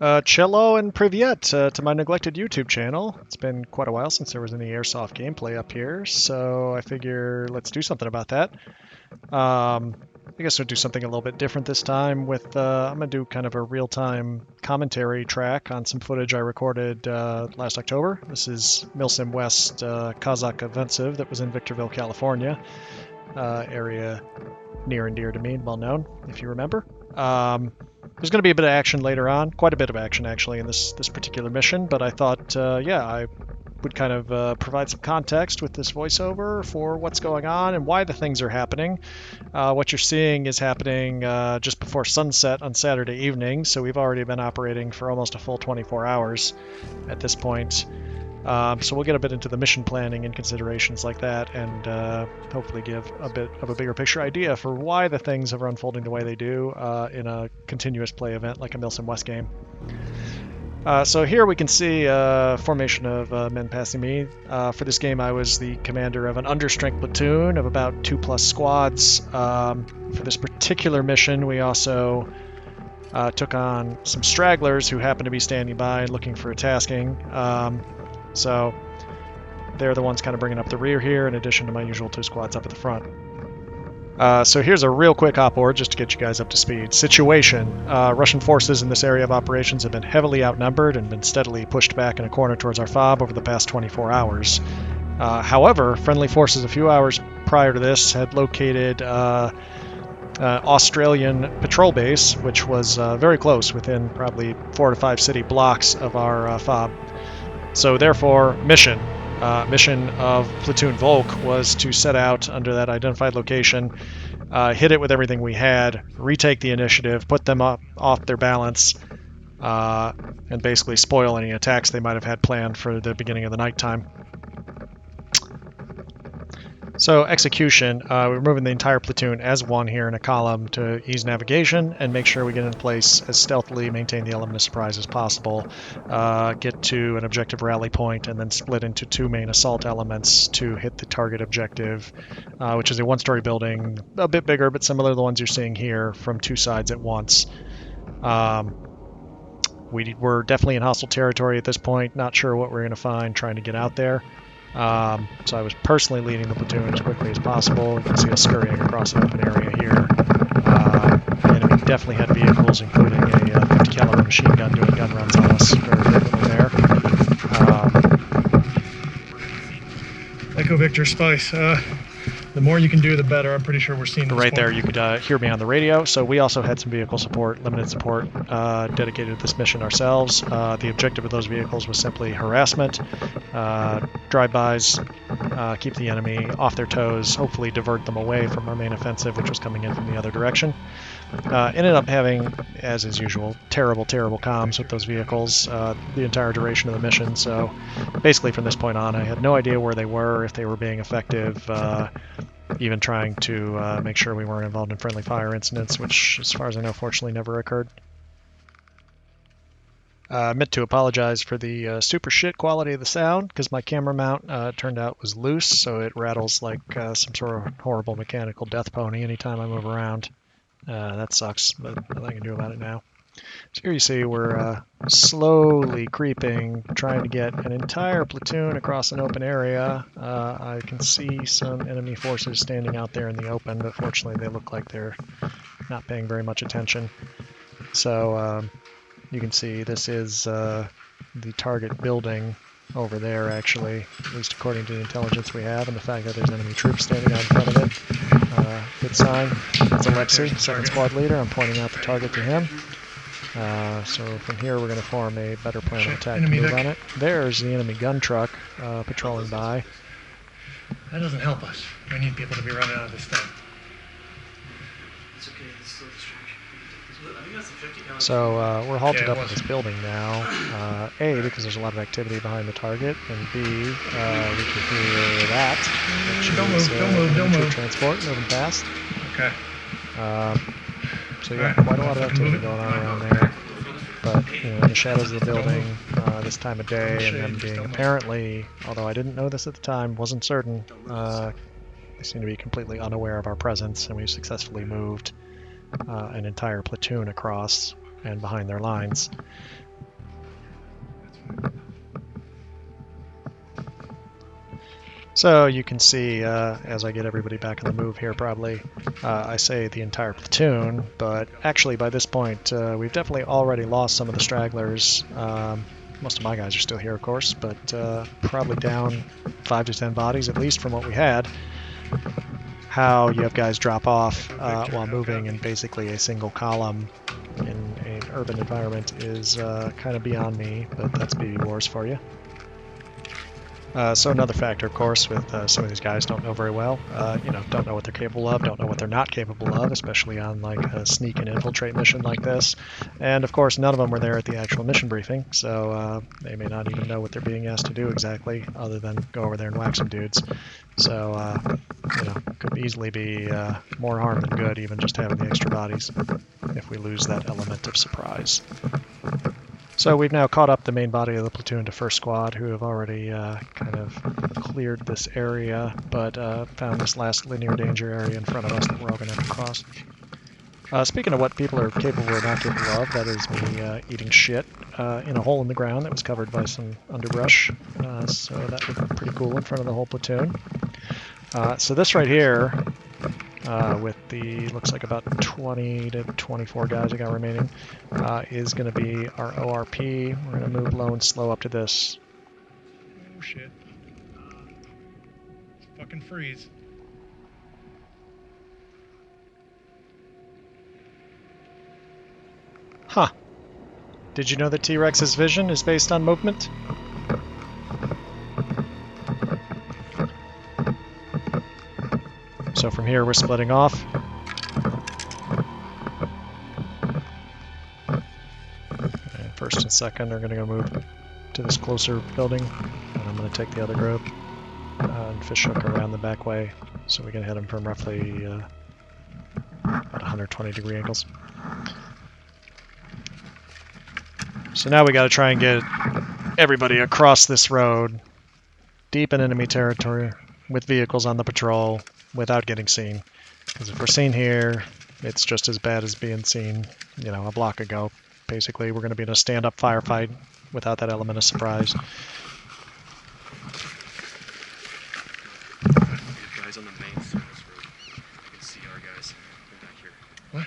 Cello and Privyet to my neglected YouTube channel. It's been quite a while since there was any airsoft gameplay up here, so I figure let's do something about that. I guess we'll do something a little bit different this time with, I'm going to do kind of a real-time commentary track on some footage I recorded last October. This is Milsim West Kazakh offensive that was in Victorville, California, area near and dear to me, well known, if you remember. There's going to be a bit of action later on, quite a bit of action actually in this particular mission, but I thought, yeah, I would kind of provide some context with this voiceover for what's going on and why the things are happening. What you're seeing is happening just before sunset on Saturday evening, so we've already been operating for almost a full 24 hours at this point. So we'll get a bit into the mission planning and considerations like that, and hopefully give a bit of a bigger picture idea for why the things are unfolding the way they do in a continuous play event like a Milsim West game. So here we can see a formation of men passing me. For this game I was the commander of an understrength platoon of about 2+ squads. For this particular mission we also took on some stragglers who happened to be standing by looking for a tasking. So they're the ones kind of bringing up the rear here, in addition to my usual 2 squads up at the front. So here's a real quick op-ord just to get you guys up to speed. Situation. Russian forces in this area of operations have been heavily outnumbered and been steadily pushed back in a corner towards our FOB over the past 24 hours. However, friendly forces a few hours prior to this had located Australian patrol base, which was very close, within probably 4 to 5 city blocks of our FOB. So therefore, mission of Platoon VOLK was to set out under that identified location, hit it with everything we had, retake the initiative, put them off their balance, and basically spoil any attacks they might have had planned for the beginning of the nighttime. So execution, we're moving the entire platoon as one here in a column to ease navigation and make sure we get in place as stealthily, maintain the element of surprise as possible, get to an objective rally point, and then split into 2 main assault elements to hit the target objective, which is a 1-story building, a bit bigger but similar to the ones you're seeing here, from 2 sides at once. We were definitely in hostile territory at this point, not sure what we're going to find trying to get out there. So I was personally leading the platoon as quickly as possible. You can see us scurrying across an open area here. The enemy definitely had vehicles, including a 50 caliber machine gun doing gun runs on us very frequently there. Echo Victor Spice. The more you can do, the better. I'm pretty sure we're seeing right there. You could hear me on the radio. So we also had some vehicle support, limited support, dedicated to this mission ourselves. The objective of those vehicles was simply harassment, drive-bys, keep the enemy off their toes, hopefully divert them away from our main offensive, which was coming in from the other direction. Ended up having, as is usual, terrible comms with those vehicles the entire duration of the mission. So basically from this point on, I had no idea where they were, if they were being effective, even trying to make sure we weren't involved in friendly fire incidents, which, as far as I know, fortunately never occurred. I meant to apologize for the super shit quality of the sound, because my camera mount turned out was loose, so it rattles like some sort of horrible mechanical death pony anytime I move around. That sucks, but nothing I can do about it now. So here you see we're slowly creeping, trying to get an entire platoon across an open area. I can see some enemy forces standing out there in the open, but fortunately they look like they're not paying very much attention. So you can see this is the target building over there, actually, at least according to the intelligence we have, and the fact that there's enemy troops standing out in front of it. Good sign. That's Alexei, 2nd squad leader. I'm pointing out the target to him. So from here we're going to form a better plan of attack to move on it. There's the enemy gun truck patrolling by. That doesn't help us. We need people to be running out of this thing. It's okay, it's still a distraction. I think that's a 50 caliber. So we're halted up in this building now. A, because there's a lot of activity behind the target, and B, we can hear that. Don't move. Transport moving fast. Okay. So yeah, quite a lot of activity going on around there. But you know, in the shadows of the building, this time of day, and them being apparently, although I didn't know this at the time, wasn't certain, they seem to be completely unaware of our presence, and we've successfully moved an entire platoon across and behind their lines. So you can see, as I get everybody back on the move here, probably, I say the entire platoon, but actually by this point, we've definitely already lost some of the stragglers. Most of my guys are still here, of course, but probably down 5 to 10 bodies at least from what we had. How you have guys drop off while moving in basically a single column in an urban environment is kind of beyond me, but that's BB Wars for you. So another factor, of course, with some of these guys don't know very well, don't know what they're capable of, don't know what they're not capable of, especially on like a sneak and infiltrate mission like this. And of course, none of them were there at the actual mission briefing, so they may not even know what they're being asked to do exactly, other than go over there and whack some dudes. So, could easily be more harm than good, even just having the extra bodies, if we lose that element of surprise. So we've now caught up the main body of the platoon to first squad, who have already kind of cleared this area, but found this last linear danger area in front of us that we're all going to have to cross. Speaking of what people are capable or not capable of, that is me eating shit in a hole in the ground that was covered by some underbrush. So that looked pretty cool in front of the whole platoon. So this right here, with the, looks like about 20 to 24 guys I got remaining, is going to be our ORP. We're going to move low and slow up to this. Oh shit. Fucking freeze. Huh. Did you know that T-Rex's vision is based on movement? So from here we're splitting off. And first and second are going to go move to this closer building, and I'm going to take the other group and fish hook around the back way, so we can hit them from roughly about 120 degree angles. So now we got to try and get everybody across this road, deep in enemy territory, with vehicles on the patrol, without getting seen. Because if we're seen here, it's just as bad as being seen, a block ago. Basically, we're going to be in a stand-up firefight without that element of surprise. Guys on the main service road. You can see our guys back here. What?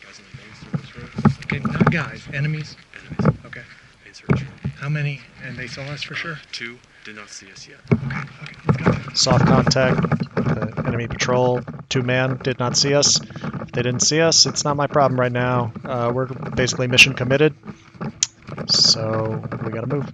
Guys on the main service road. Okay, not guys, enemies. Enemies. Okay. Main service road. How many? And they saw us for sure? 2 did not see us yet. Okay, let's go. Soft contact, the enemy patrol, 2 men did not see us. If they didn't see us, it's not my problem right now. We're basically mission committed, so we gotta move.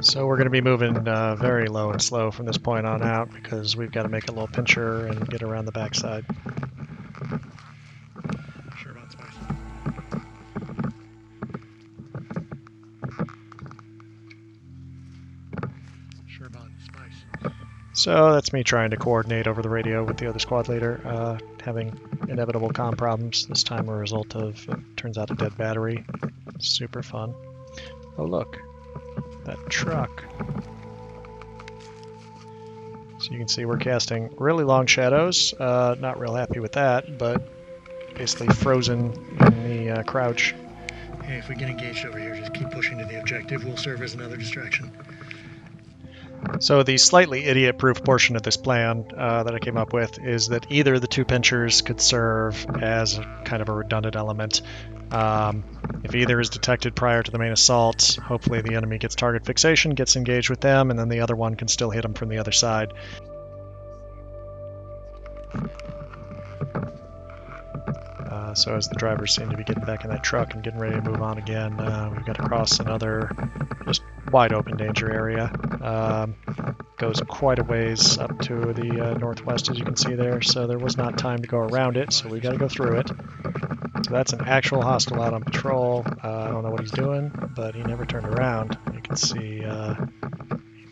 So we're going to be moving very low and slow from this point on out, because we've got to make a little pincher and get around the backside. Sure about spice. Sure about spice. So that's me trying to coordinate over the radio with the other squad leader, having inevitable comm problems, this time a result of, it turns out, a dead battery. Super fun. Oh look, that truck. So you can see we're casting really long shadows. Not real happy with that, but basically frozen in the crouch. Hey, if we get engaged over here, just keep pushing to the objective. We'll serve as another distraction. So the slightly idiot-proof portion of this plan that I came up with is that either the 2 pinchers could serve as kind of a redundant element. If either is detected prior to the main assault, hopefully the enemy gets target fixation, gets engaged with them, and then the other one can still hit them from the other side. So as the drivers seem to be getting back in that truck and getting ready to move on again, we've got to cross another just wide open danger area. Goes quite a ways up to the northwest, as you can see there, so there was not time to go around it, so we got to go through it. So that's an actual hostile out on patrol. I don't know what he's doing, but he never turned around. You can see,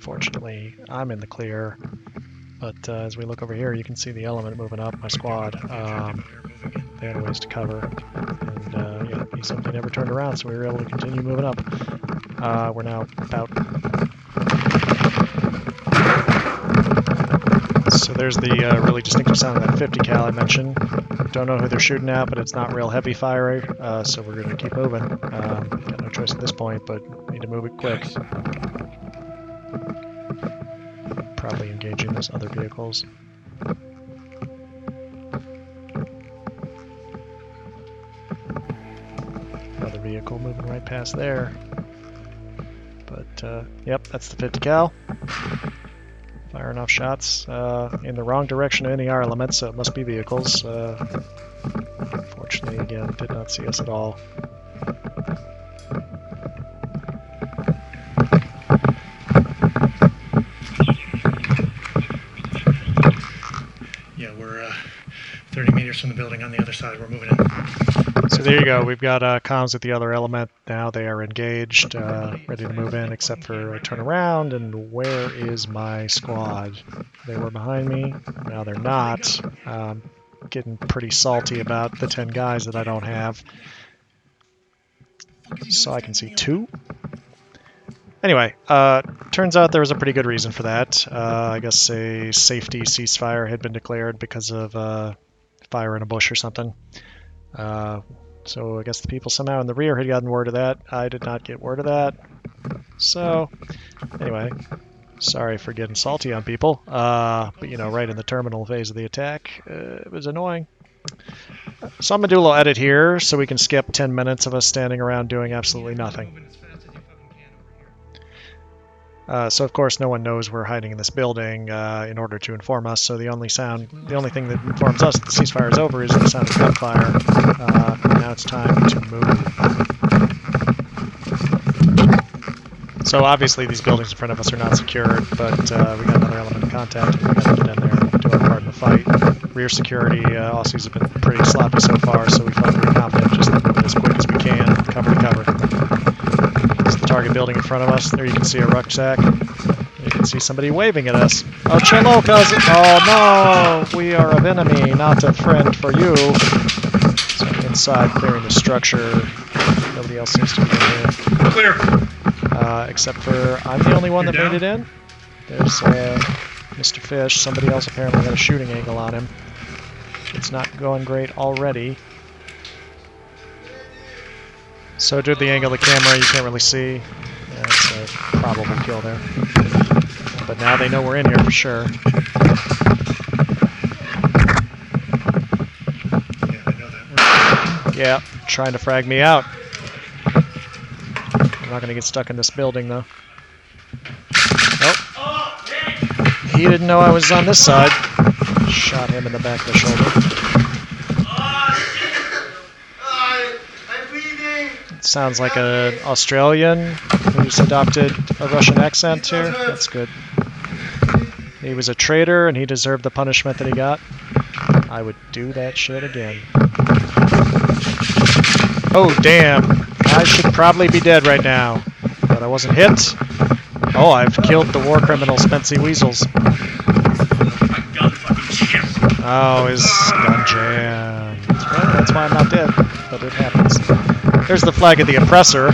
fortunately, I'm in the clear. But as we look over here, you can see the element moving up, my squad. They had a ways to cover. And yeah, he simply never turned around, so we were able to continue moving up. We're now about there's the really distinctive sound of that 50 cal I mentioned. Don't know who they're shooting at, but it's not real heavy fire, so we're going to keep moving. Got no choice at this point, but need to move it quick. Probably engaging those other vehicles. Another vehicle moving right past there. But, yep, that's the 50 cal. Firing off shots in the wrong direction of any R elements, so it must be vehicles. Fortunately, again, did not see us at all. Yeah, we're 30 meters from the building on the other side. We're moving in. So there you go. We've got comms with the other element. Now they are engaged, ready to move in, except for turn around. And where is my squad? They were behind me. Now they're not. Getting pretty salty about the 10 guys that I don't have. So I can see 2. Anyway, turns out there was a pretty good reason for that. I guess a safety ceasefire had been declared because of fire in a bush or something. So I guess the people somehow in the rear had gotten word of that. I did not get word of that. So, anyway, sorry for getting salty on people. But, you know, right in the terminal phase of the attack, it was annoying. So I'm going to do a little edit here so we can skip 10 minutes of us standing around doing absolutely nothing. So of course no one knows we're hiding in this building in order to inform us. So the only thing that informs us that the ceasefire is over is the sound of gunfire. Now it's time to move. So obviously these buildings in front of us are not secured, but we got another element of contact, and we got to get in there and do our part in the fight. Rear security, Aussies have been pretty sloppy so far, so we felt pretty confident just to move as quick as we can, cover to cover. Target building in front of us. There you can see a rucksack. You can see somebody waving at us. Oh, cello, cousin! Oh no! We are of enemy, not a friend for you. So I'm inside clearing the structure. Nobody else seems to be in here. Clear. Except for I'm the only one that made it in. There's Mr. Fish. Somebody else apparently had a shooting angle on him. It's not going great already. So due to the angle of the camera, you can't really see. Yeah, it's a probable kill there. But now they know we're in here for sure. Yeah, I know that. Yeah, trying to frag me out. I'm not going to get stuck in this building, though. Nope. He didn't know I was on this side. Shot him in the back of the shoulder. Sounds like an Australian who's adopted a Russian accent here. That's good. He was a traitor and he deserved the punishment that he got. I would do that shit again. Oh, damn. I should probably be dead right now. But I wasn't hit. Oh, I've killed the war criminal Spency Weasels. Oh, his gun jammed. Well, that's why I'm not dead, but it happens. There's the flag of the oppressor.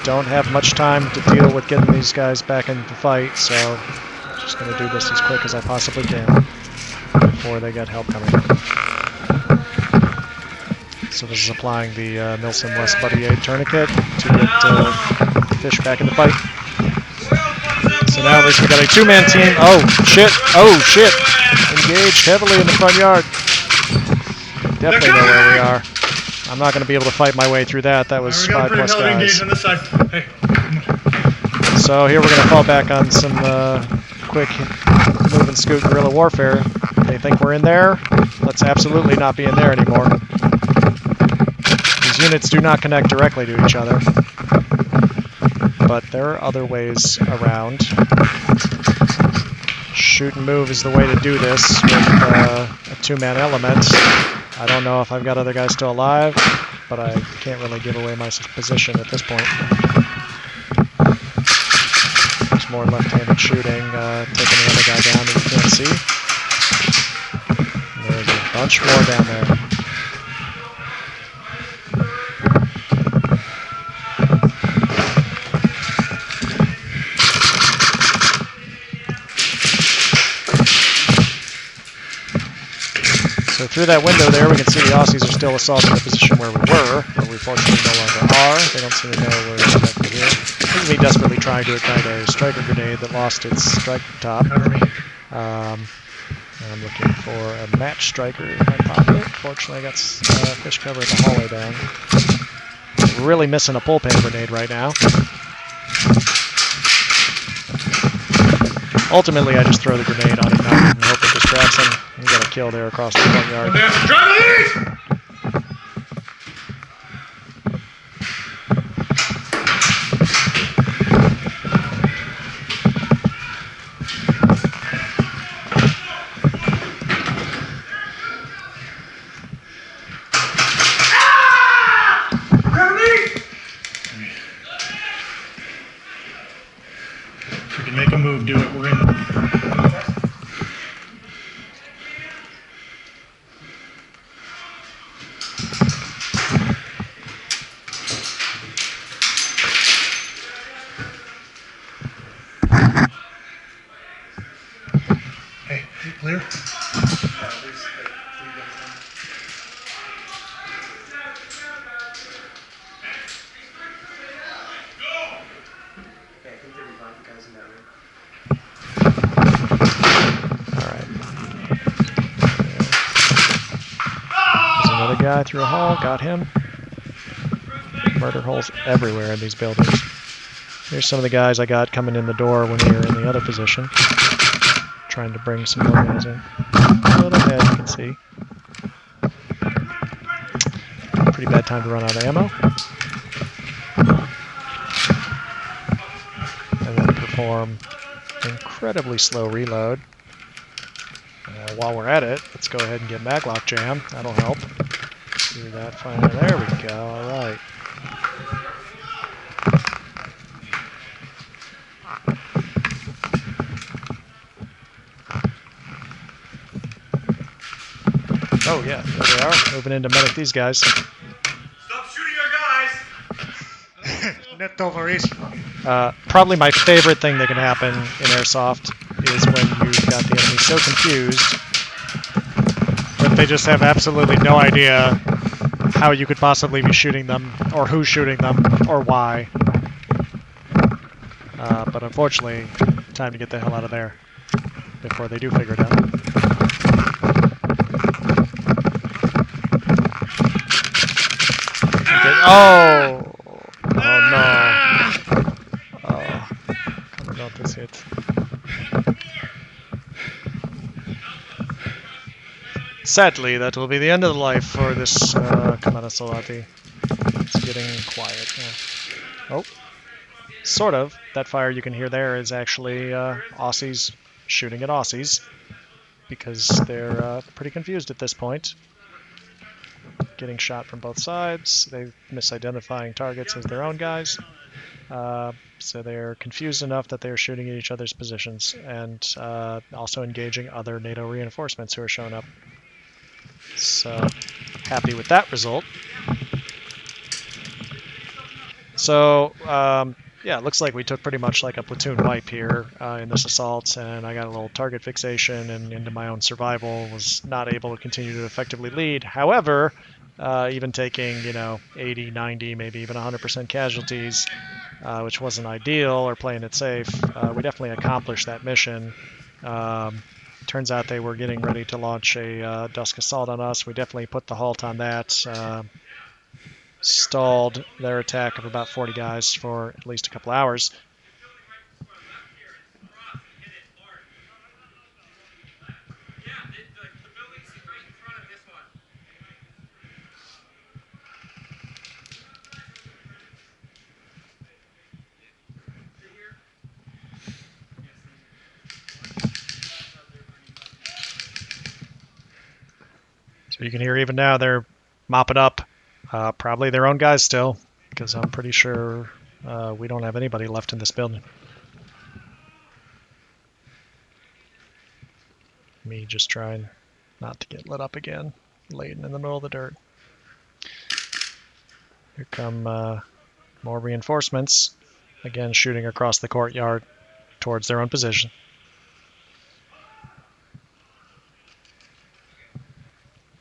Don't have much time to deal with getting these guys back into the fight, so I'm just going to do this as quick as I possibly can before they get help coming. So this is applying the Milsim West Buddy Aid tourniquet to get Fish back in the fight. So now at least we got a 2-man team. Oh, shit. Oh, shit. Engaged heavily in the front yard. Definitely know where we are. I'm not going to be able to fight my way through that. That was 5+ guys. Engaged on this side. Hey. So here we're going to fall back on some quick move and scoot guerrilla warfare. They think we're in there. Let's absolutely not be in there anymore. These units do not connect directly to each other. But there are other ways around. Shoot and move is the way to do this with a 2-man element. I don't know if I've got other guys still alive, but I can't really give away my position at this point. There's more left-handed shooting, taking the other guy down that you can't see. And there's a bunch more down there. So through that window there, we can see the Aussies are still assaulting the position where we were, but we fortunately no longer are. They don't seem to know we're connected here. This is me desperately trying to ignite a striker grenade that lost its strike top. Cover me. I'm looking for a match striker in my pocket. Fortunately, I got fish cover in the hallway down. Really missing a bullpen grenade right now. Ultimately, I just throw the grenade on ignite and hope it just grabs him. We got a kill there across the courtyard. If we can make a move, do it. We're in. Hey, you clear? There's another guy through a hall, got him. Murder holes everywhere in these buildings. Here's some of the guys I got coming in the door when we were in the other position. Trying to bring some more guys in. A little ahead, you can see. Pretty bad time to run out of ammo. And then perform incredibly slow reload. While we're at it, let's go ahead and get maglock jam. That'll help. Do that finally. There we go. All right. Oh yeah, there they are. Moving in to medic these guys. Stop shooting our guys! Net over east. Probably my favorite thing that can happen in airsoft is when you've got the enemy so confused that they just have absolutely no idea how you could possibly be shooting them, or who's shooting them, or why. But unfortunately, time to get the hell out of there before they do figure it out. Oh! Oh no. Oh. Coming out this hit. Sadly, that will be the end of the life for this Kamana Solati. It's getting quiet now. Oh. Sort of. That fire you can hear there is actually Aussies shooting at Aussies, because they're pretty confused at this point. Getting shot from both sides. They're misidentifying targets as their own guys. So they're confused enough that they're shooting at each other's positions, and also engaging other NATO reinforcements who are showing up. So happy with that result. So yeah, it looks like we took pretty much like a platoon wipe here in this assault, and I got a little target fixation and into my own survival. Was not able to continue to effectively lead. However, even taking, 80, 90, maybe even 100% casualties, which wasn't ideal, or playing it safe, we definitely accomplished that mission. Turns out they were getting ready to launch a Dusk Assault on us. We definitely put the halt on that. Stalled their attack of about 40 guys for at least a couple hours. So you can hear even now they're mopping up. Probably their own guys still, because I'm pretty sure we don't have anybody left in this building. Me just trying not to get lit up again, laying in the middle of the dirt. Here come more reinforcements, again shooting across the courtyard towards their own position.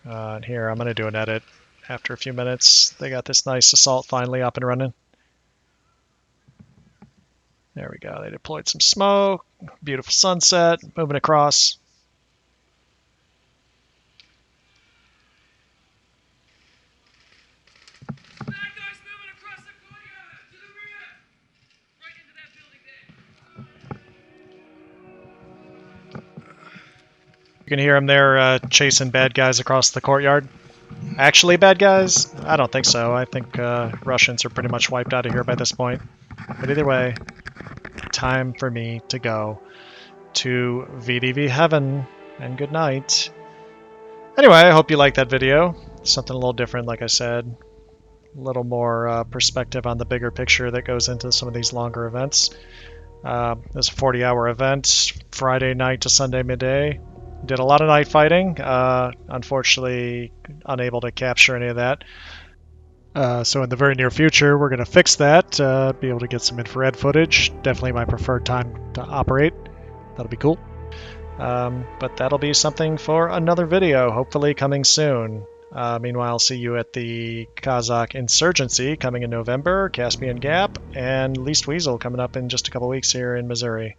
And here, I'm going to do an edit after a few minutes. They got this nice assault finally up and running. There we go. They deployed some smoke. Beautiful sunset. Moving across. Bad guys moving across the courtyard to the rear. Right into that building there. You can hear them there chasing bad guys across the courtyard. Actually bad guys? I don't think so. I think Russians are pretty much wiped out of here by this point. But either way, time for me to go to VDV heaven, and good night. Anyway, I hope you liked that video. Something a little different, like I said. A little more perspective on the bigger picture that goes into some of these longer events. It was a 40-hour event, Friday night to Sunday midday. Did a lot of night fighting. Unfortunately, unable to capture any of that. So in the very near future, we're going to fix that, be able to get some infrared footage. Definitely my preferred time to operate. That'll be cool. But that'll be something for another video, hopefully coming soon. Meanwhile, I'll see you at the Kazakh insurgency coming in November, Caspian Gap, and Least Weasel coming up in just a couple weeks here in Missouri.